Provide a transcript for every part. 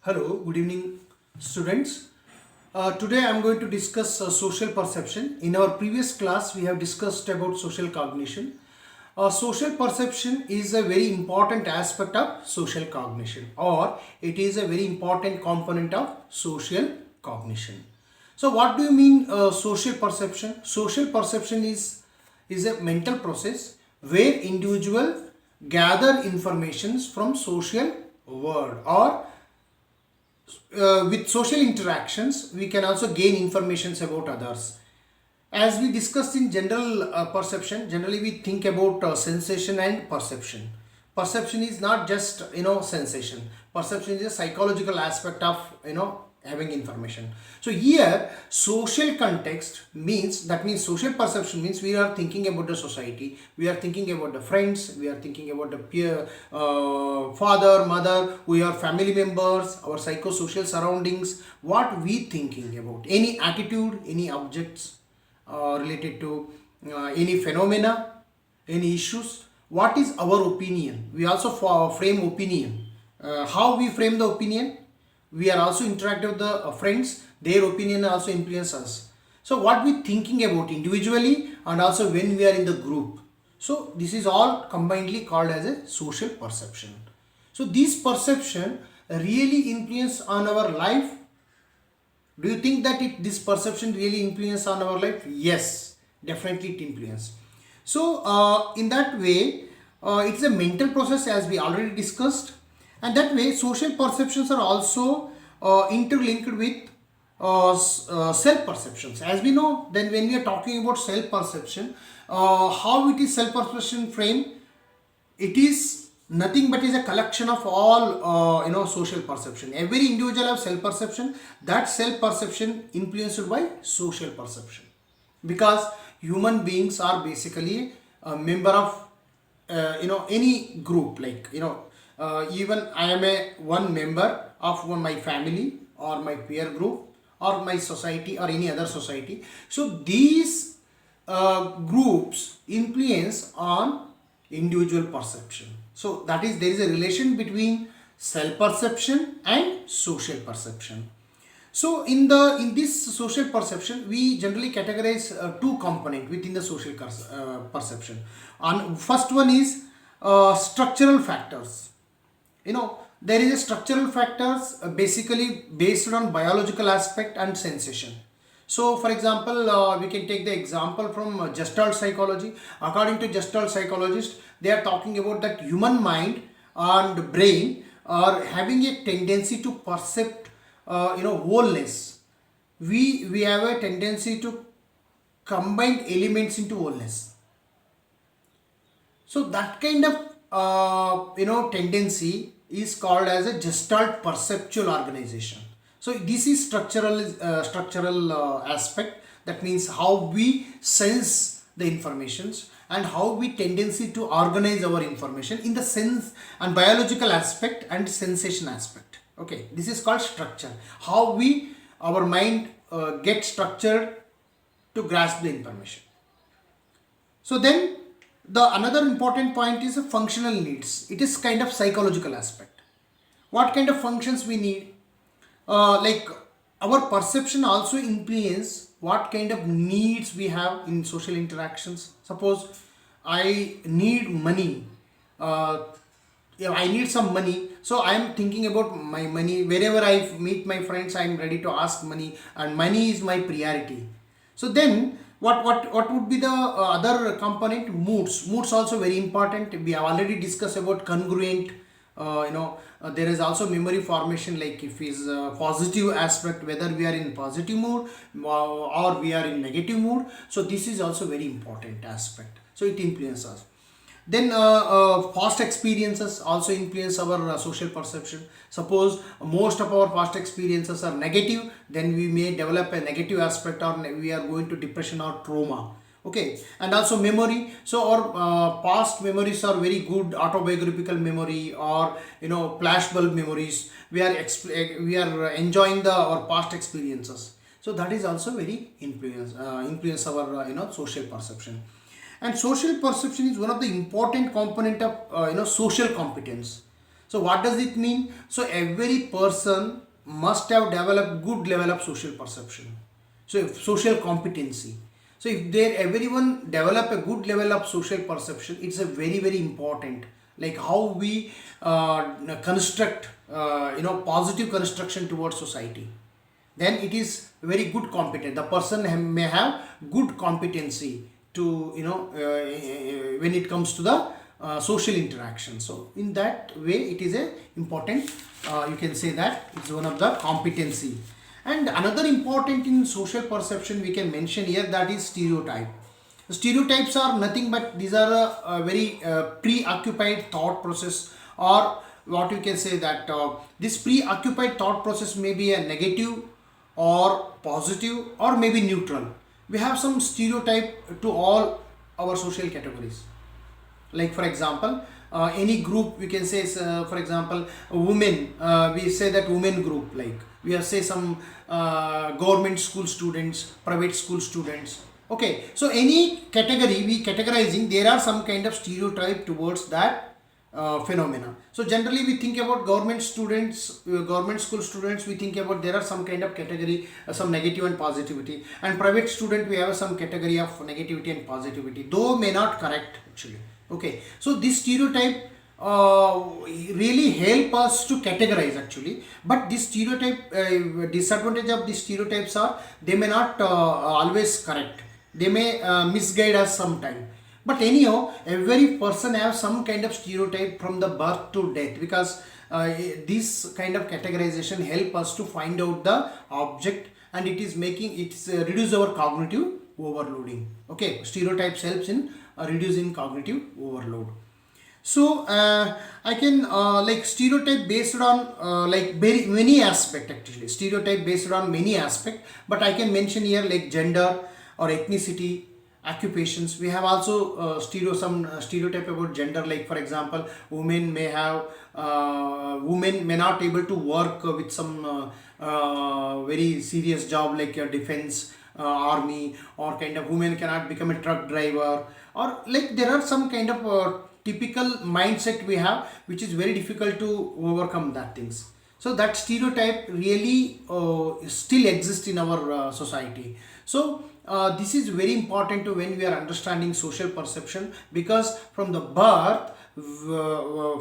Hello, good evening, students. Today I am going to discuss social perception. In our previous class, we have discussed about social cognition. Social perception is a very important aspect of social cognition, or it is a very important component of social cognition. So, what do you mean social perception? Social perception is a mental process where individual gather informations from social world, or with social interactions we can also gain informations about others. As we discussed in general perception, generally we think about sensation and perception. Perception is not just sensation. Perception is a psychological aspect of having information. So here social context means, that means social perception means we are thinking about the society, we are thinking about the friends, we are thinking about the peer, father, mother, we are family members, our psychosocial surroundings, what we thinking about, any attitude, any objects related to any phenomena, any issues. What is our opinion? We also frame opinion. How we frame the opinion? We are also interactive with the friends. Their opinion also influence us. So what we thinking about individually and also when we are in the group. So this is all combinedly called as a social perception. So this perception really influence on our life. Do you think that this perception really influence on our life? Yes, definitely it influence. So in that way, it's a mental process as we already discussed, and that way social perceptions are also interlinked with self perceptions. As we know, then when we are talking about self perception, how it is self perception frame? It is nothing but is a collection of all social perception. Every individual have self perception. That self perception influenced by social perception, because human beings are basically a member of any group, like even I am a one member of my family or my peer group or my society or any other society. So these groups influence on individual perception. So that is, there is a relation between self perception and social perception. So in this social perception, we generally categorize two component within the social perception. And first one is structural factors. There is a structural factors basically based on biological aspect and sensation. So for example, we can take the example from gestalt psychology. According to gestalt psychologists, they are talking about that human mind and brain are having a tendency to perceive wholeness. We have a tendency to combine elements into wholeness. So that kind of tendency is called as a gestalt perceptual organization. So this is structural aspect. That means how we sense the informations and how we tendency to organize our information in the sense and biological aspect and sensation aspect. Okay, this is called structure. How we our mind get structured to grasp the information. So then the another important point is functional needs. It is kind of psychological aspect. What kind of functions we need? Like our perception also influence what kind of needs we have in social interactions. Suppose I need money. Yeah, I need some money, so I am thinking about my money. Wherever I meet my friends, I am ready to ask money, and money is my priority. So then what would be the other component? Moods also very important. We have already discussed about congruent. There is also memory formation, like if is a positive aspect, whether we are in positive mood or we are in negative mood. So this is also very important aspect. So it influences us. Then past experiences also influence our social perception. Suppose most of our past experiences are negative, then we may develop a negative aspect, or we are going to depression or trauma. Okay, and also memory. So our past memories are very good autobiographical memory, or flashbulb memories. We are enjoying our past experiences. So that is also very influence our social perception. And social perception is one of the important component of social competence. So what does it mean? So every person must have developed good level of social perception. So if social competency. So if there everyone develop a good level of social perception, it's a very important. Like how we construct positive construction towards society. Then it is very good competent. The person may have good competency to when it comes to the social interaction. So in that way it is a important, you can say that it's one of the competency. And another important in social perception we can mention here, that is stereotype. Stereotypes are nothing but these are a very preoccupied thought process, or what you can say that this preoccupied thought process may be a negative or positive or maybe neutral. We have some stereotype to all our social categories. Like for example, any group we can say, for example, women, we say that women group, like we have say some government school students, private school students. Okay, so any category we categorizing, there are some kind of stereotype towards that phenomena. So generally we think about government students, government school students, we think about there are some kind of category, some negative and positivity, and private student we have some category of negativity and positivity, though may not correct actually. Okay, so this stereotype really help us to categorize actually, but this stereotype disadvantage of these stereotypes are they may not always correct, they may misguide us sometime. But anyhow, every person have some kind of stereotype from the birth to death, because this kind of categorization help us to find out the object, and it is making it's reduce our cognitive overloading. Okay, stereotypes helps in reducing cognitive overload. So I can like stereotype based on like very many aspect actually, stereotype based on many aspect, but I can mention here like gender or ethnicity, occupations. We have also stereotype about gender, like for example, women may have women may not able to work with some very serious job like defense, army, or kind of women cannot become a truck driver, or like there are some kind of typical mindset we have which is very difficult to overcome that things. So that stereotype really still exists in our society. So this is very important to when we are understanding social perception, because from the birth,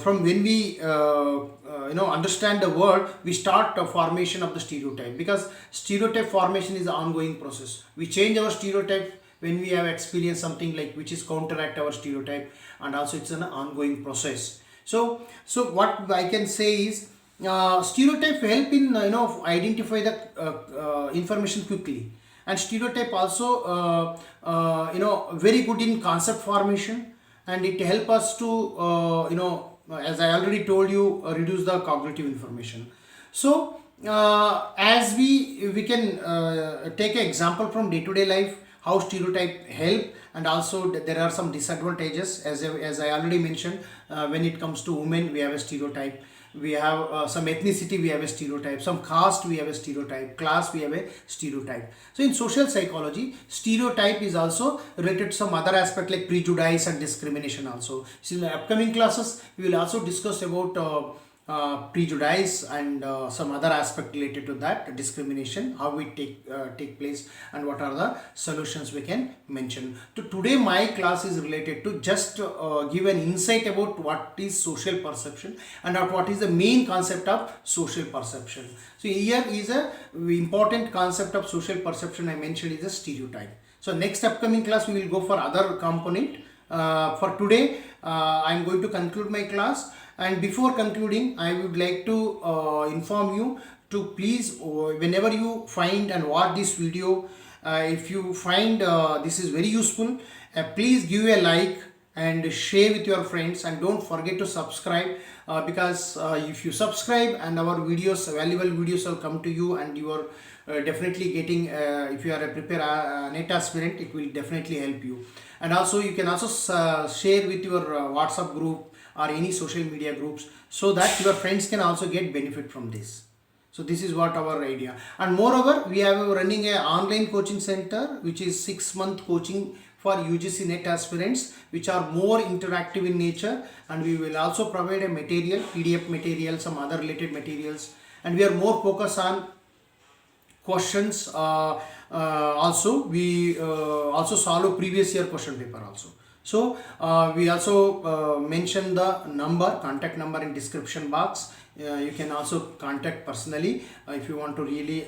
from when we understand the word, we start the formation of the stereotype, because stereotype formation is an ongoing process. We change our stereotype when we have experienced something like which is counteract our stereotype, and also it's an ongoing process. So what I can say is stereotype help in identify the information quickly, and stereotype also very good in concept formation, and it help us to as I already told you, reduce the cognitive information. So as we can take an example from day-to-day life, how stereotype help, and also there are some disadvantages, as I already mentioned. When it comes to women, we have a stereotype, we have some ethnicity, we have a stereotype, some caste, we have a stereotype, class, we have a stereotype. So in social psychology, stereotype is also related to some other aspect like prejudice and discrimination also. So in the upcoming classes we will also discuss about prejudice and some other aspect related to that, discrimination, how it take place, and what are the solutions we can mention. So today my class is related to just give an insight about what is social perception and what is the main concept of social perception. So here is a important concept of social perception I mentioned is a stereotype. So next upcoming class we will go for other component. For today I am going to conclude my class, and before concluding I would like to inform you to please, whenever you find and watch this video, if you find this is very useful, please give a like and share with your friends, and don't forget to subscribe, because if you subscribe and our videos, valuable videos will come to you, and you are definitely getting if you are a prepared NET aspirant, it will definitely help you. And also you can also share with your WhatsApp group or any social media groups, so that your friends can also get benefit from this. So this is what our idea. And moreover, we are running a online coaching center which is 6-month coaching for UGC NET aspirants, which are more interactive in nature, and we will also provide a material, PDF material, some other related materials, and we are more focused on questions. Also we also solve a previous year question paper also. So we also mention the contact number in description box. You can also contact personally if you want to really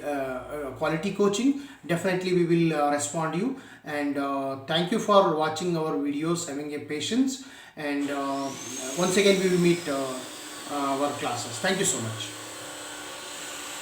quality coaching. Definitely we will respond you. And thank you for watching our videos, having a patience, and once again we will meet our classes. Thank you so much.